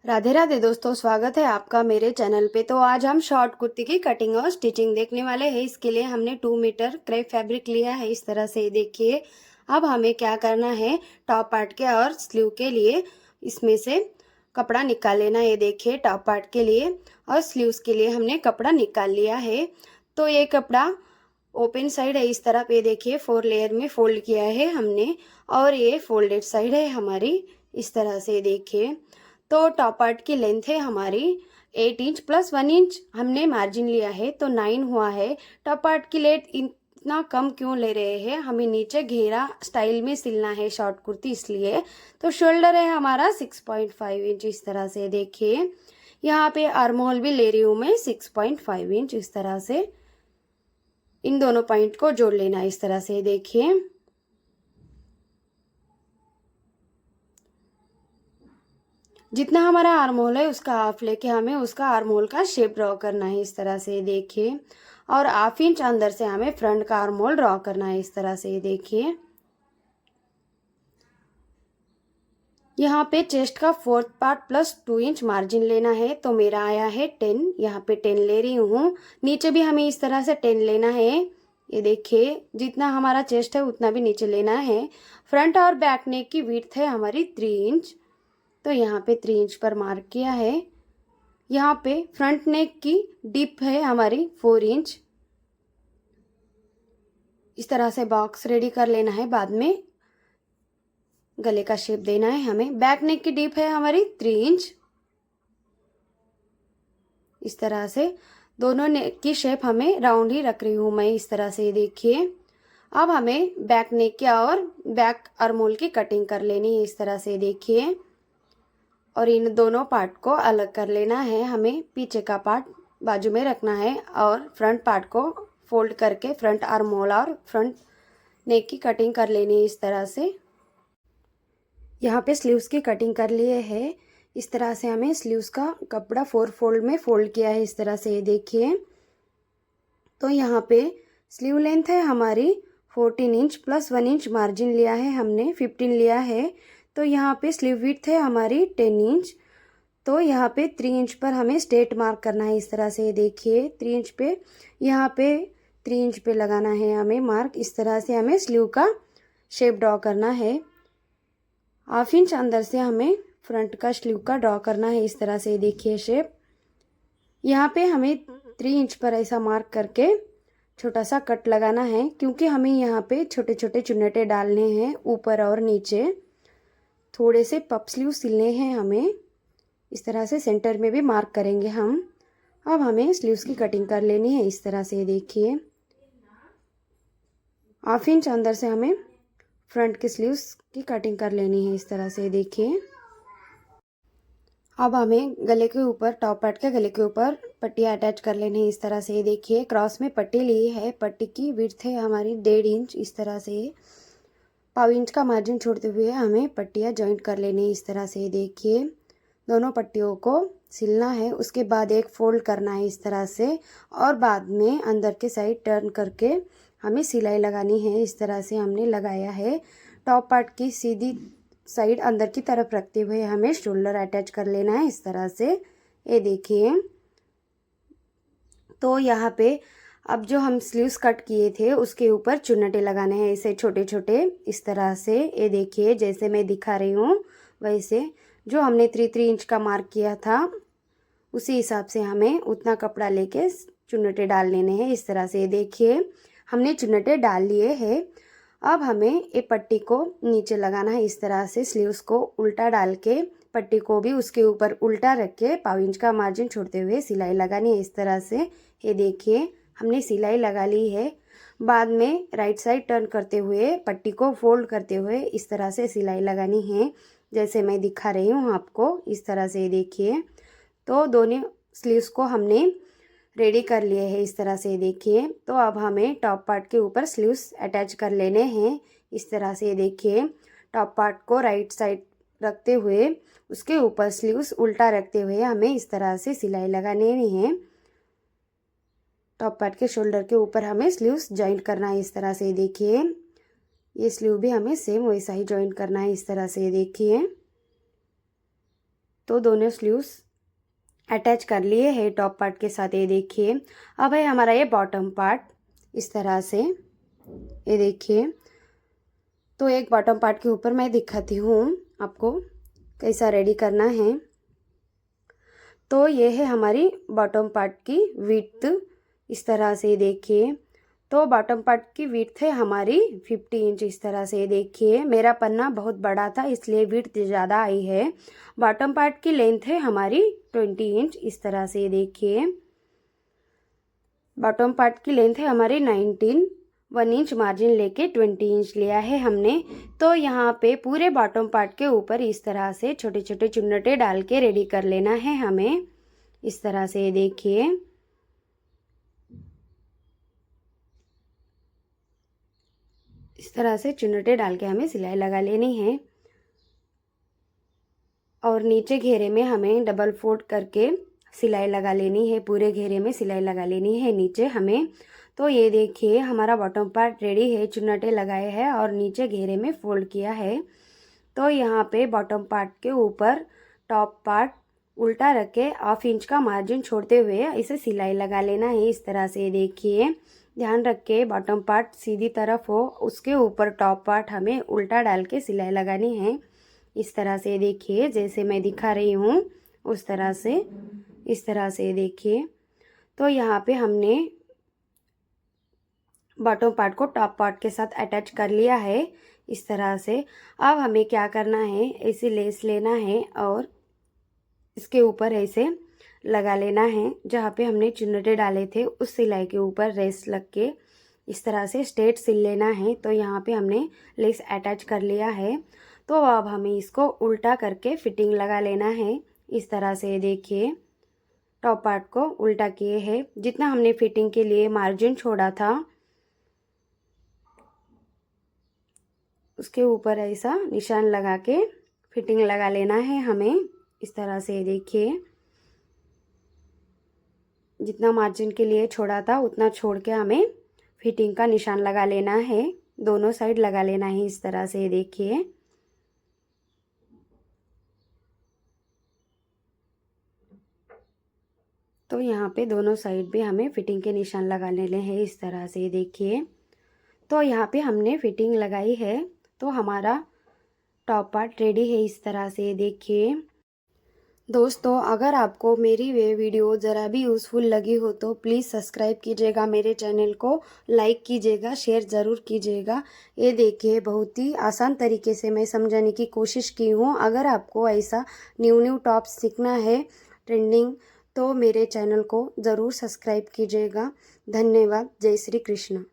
राधे राधे दोस्तों, स्वागत है आपका मेरे चैनल पे। तो आज हम शॉर्ट कुर्ती की कटिंग और स्टिचिंग देखने वाले हैं। इसके लिए हमने 2 मीटर क्रेप फैब्रिक लिया है, इस तरह से देखिए। अब हमें क्या करना है, टॉप पार्ट के और स्लीव के लिए इसमें से कपड़ा निकाल लेना। ये देखिए, टॉप पार्ट के लिए और स्लीव्स के लिए हमने कपड़ा निकाल लिया है। तो ये कपड़ा ओपन साइड है, इस तरफ ये देखिए 4 लेयर में फोल्ड किया है हमने, और ये फोल्डेड साइड है हमारी, इस तरह से देखिए। तो टॉप पार्ट की लेंथ है हमारी 8 इंच प्लस 1 इंच हमने मार्जिन लिया है, तो 9 हुआ है। टॉप पार्ट की लेंथ इतना कम क्यों ले रहे हैं, हमें नीचे घेरा स्टाइल में सिलना है शॉर्ट कुर्ती, इसलिए। तो शोल्डर है हमारा 6.5 इंच, इस तरह से देखिए। यहाँ पे आर्म होल भी ले रही हूँ मैं 6.5 इंच, इस तरह से इन दोनों पॉइंट को जोड़ लेना, इस तरह से देखिए। जितना हमारा आर्म होल है उसका हाफ लेके हमें उसका आर्म होल का शेप ड्रॉ करना है, इस तरह से देखिए। और हाफ इंच अंदर से हमें फ्रंट का आर्म होल ड्रॉ करना है, इस तरह से देखिए। यहाँ पे चेस्ट का 4th part plus 2 inch margin लेना है, तो मेरा आया है 10। यहाँ पे 10 ले रही हूँ। नीचे भी हमें इस तरह से 10 लेना है, ये देखिए। जितना हमारा चेस्ट है उतना भी नीचे लेना है। फ्रंट और बैक नेक की विड्थ है हमारी 3 इंच, तो यहाँ पे 3 इंच पर मार्क किया है। यहाँ पे फ्रंट नेक की डिप है हमारी 4 इंच, इस तरह से बॉक्स रेडी कर लेना है, बाद में गले का शेप देना है हमें। बैक नेक की डिप है हमारी 3 इंच, इस तरह से। दोनों नेक की शेप हमें राउंड ही रख रही हूँ मैं, इस तरह से देखिए। अब हमें बैक नेक की और बैक आर्महोल की कटिंग कर लेनी है, इस तरह से देखिए। और इन दोनों पार्ट को अलग कर लेना है हमें। पीछे का पार्ट बाजू में रखना है और फ्रंट पार्ट को फोल्ड करके फ्रंट आर्म होल और फ्रंट नेक की कटिंग कर लेनी है, इस तरह से। यहाँ पे स्लीव्स की कटिंग कर लिए है, इस तरह से हमें स्लीव्स का कपड़ा 4 फोल्ड में फोल्ड किया है, इस तरह से ये देखिए। तो यहाँ पे स्लीव लेंथ है हमारी 14 इंच प्लस 1 इंच मार्जिन लिया है हमने, 15 लिया है। तो यहाँ पे स्लीव विड्थ है हमारी 10 इंच, तो यहाँ पे 3 इंच पर हमें स्ट्रेट मार्क करना है, इस तरह से देखिए। 3 इंच पे, यहाँ पे 3 इंच पे लगाना है हमें मार्क, इस तरह से हमें स्लीव का शेप ड्रॉ करना है। हाफ इंच अंदर से हमें फ्रंट का स्लीव का ड्रॉ करना है, इस तरह से देखिए शेप। यहाँ पे हमें 3 इंच पर ऐसा मार्क करके छोटा सा कट लगाना है, क्योंकि हमें यहाँ पे छोटे छोटे चुन्नटे डालने हैं ऊपर और नीचे। थोड़े से पफ स्लीव सिलने हैं हमें, इस तरह से सेंटर में भी मार्क करेंगे हम। अब हमें स्लीव्स की कटिंग कर लेनी है, इस तरह से देखिए। हाफ इंच अंदर से हमें फ्रंट के स्लीव्स की कटिंग कर लेनी है, इस तरह से देखिए। अब हमें गले के ऊपर, टॉप पार्ट के गले के ऊपर पट्टियाँ अटैच कर लेनी है, इस तरह से देखिए। क्रॉस में पट्टी ली है, पट्टी की विड्थ है हमारी 1.5 इंच, इस तरह से। 1/4 इंच का मार्जिन छोड़ते हुए हमें पट्टियाँ जॉइंट कर लेनी है, इस तरह से देखिए। दोनों पट्टियों को सिलना है, उसके बाद एक फोल्ड करना है, इस तरह से। और बाद में अंदर के साइड टर्न करके हमें सिलाई लगानी है, इस तरह से हमने लगाया है। टॉप पार्ट की सीधी साइड अंदर की तरफ रखते हुए हमें शोल्डर अटैच कर लेना है, इस तरह से ये देखिए। तो यहाँ पे अब जो हम स्लीव्स कट किए थे उसके ऊपर चुन्नटे लगाने हैं, ऐसे छोटे छोटे, इस तरह से ये देखिए। जैसे मैं दिखा रही हूँ वैसे, जो हमने 3 इंच का मार्क किया था उसी हिसाब से हमें उतना कपड़ा लेके चुन्नटे डाल लेने हैं, इस तरह से देखिए। हमने चुन्नटे डाल लिए हैं। अब हमें ये पट्टी को नीचे लगाना है, इस तरह से। स्लीव्स को उल्टा डाल के पट्टी को भी उसके ऊपर उल्टा रख के 1/4 इंच का मार्जिन छोड़ते हुए सिलाई लगानी है, इस तरह से ये देखिए। हमने सिलाई लगा ली है। बाद में राइट साइड टर्न करते हुए पट्टी को फोल्ड करते हुए इस तरह से सिलाई लगानी है, जैसे मैं दिखा रही हूँ आपको, इस तरह से देखिए। तो दोनों स्लीव्स को हमने रेडी कर लिए हैं, इस तरह से देखिए। तो अब हमें टॉप पार्ट के ऊपर स्लीव्स अटैच कर लेने हैं, इस तरह से देखिए। टॉप पार्ट को राइट साइड रखते हुए उसके ऊपर स्लीव्स उल्टा रखते हुए हमें इस तरह से सिलाई लगानी है। टॉप पार्ट के शोल्डर के ऊपर हमें स्लीव्स जॉइंट करना है, इस तरह से देखिए। ये स्लीव भी हमें सेम वैसा ही जॉइंट करना है, इस तरह से देखिए। तो दोनों स्लीव्स अटैच कर लिए हैं टॉप पार्ट के साथ। ये देखिए अब है हमारा ये बॉटम पार्ट इस तरह से। ये देखिए तो एक बॉटम पार्ट के ऊपर मैं दिखाती हूँ आपको कैसा रेडी करना है। तो ये है हमारी बॉटम पार्ट की विड्थ इस तरह से। देखिए तो बॉटम पार्ट की विड्थ है हमारी 50 इंच इस तरह से। देखिए मेरा पन्ना बहुत बड़ा था इसलिए विड्थ ज़्यादा आई है। बॉटम पार्ट की लेंथ है हमारी 20 इंच इस तरह से। देखिए बॉटम पार्ट की लेंथ है हमारी 1 इंच मार्जिन लेके 20 इंच लिया है हमने। तो यहाँ पे पूरे बॉटम पार्ट के ऊपर इस तरह से छोटे छोटे चुन्नटे डाल के रेडी कर लेना है हमें इस तरह से। देखिए इस तरह से चुन्नटे डाल के हमें सिलाई लगा लेनी है। और नीचे घेरे में हमें डबल फोल्ड करके सिलाई लगा लेनी है। पूरे घेरे में सिलाई लगा लेनी है नीचे हमें। तो ये देखिए हमारा बॉटम पार्ट रेडी है, चुन्नटे लगाए हैं और नीचे घेरे में फोल्ड किया है। तो यहाँ पे बॉटम पार्ट के ऊपर टॉप पार्ट उल्टा रख के 1/2 इंच का मार्जिन छोड़ते हुए इसे सिलाई लगा लेना है इस तरह से। देखिए ध्यान रख के बॉटम पार्ट सीधी तरफ हो, उसके ऊपर टॉप पार्ट हमें उल्टा डाल के सिलाई लगानी है इस तरह से। देखिए जैसे मैं दिखा रही हूँ उस तरह से इस तरह से। देखिए तो यहाँ पे हमने बॉटम पार्ट को टॉप पार्ट के साथ अटैच कर लिया है इस तरह से। अब हमें क्या करना है, ऐसे लेस लेना है और इसके ऊपर ऐसे लगा लेना है। जहाँ पे हमने चुन्नटे डाले थे उस सिलाई के ऊपर रेस लग के इस तरह से स्ट्रेट सिल लेना है। तो यहाँ पे हमने लेस अटैच कर लिया है। तो अब हमें इसको उल्टा करके फिटिंग लगा लेना है इस तरह से। देखिए टॉप पार्ट को उल्टा किए हैं, जितना हमने फिटिंग के लिए मार्जिन छोड़ा था उसके ऊपर ऐसा निशान लगा के फिटिंग लगा लेना है हमें इस तरह से। देखिए जितना मार्जिन के लिए छोड़ा था उतना छोड़ के हमें फिटिंग का निशान लगा लेना है, दोनों साइड लगा लेना है इस तरह से। देखिए तो यहाँ पे दोनों साइड भी हमें फिटिंग के निशान लगा लेने हैं इस तरह से। देखिए तो यहाँ पे हमने फिटिंग लगाई है तो हमारा टॉप पार्ट रेडी है इस तरह से। देखिए दोस्तों अगर आपको मेरी ये वीडियो ज़रा भी यूज़फुल लगी हो तो प्लीज़ सब्सक्राइब कीजिएगा मेरे चैनल को, लाइक कीजिएगा, शेयर ज़रूर कीजिएगा। ये देखिए बहुत ही आसान तरीके से मैं समझाने की कोशिश की हूँ। अगर आपको ऐसा न्यू टॉप्स सीखना है ट्रेंडिंग तो मेरे चैनल को ज़रूर सब्सक्राइब कीजिएगा। धन्यवाद। जय श्री कृष्ण।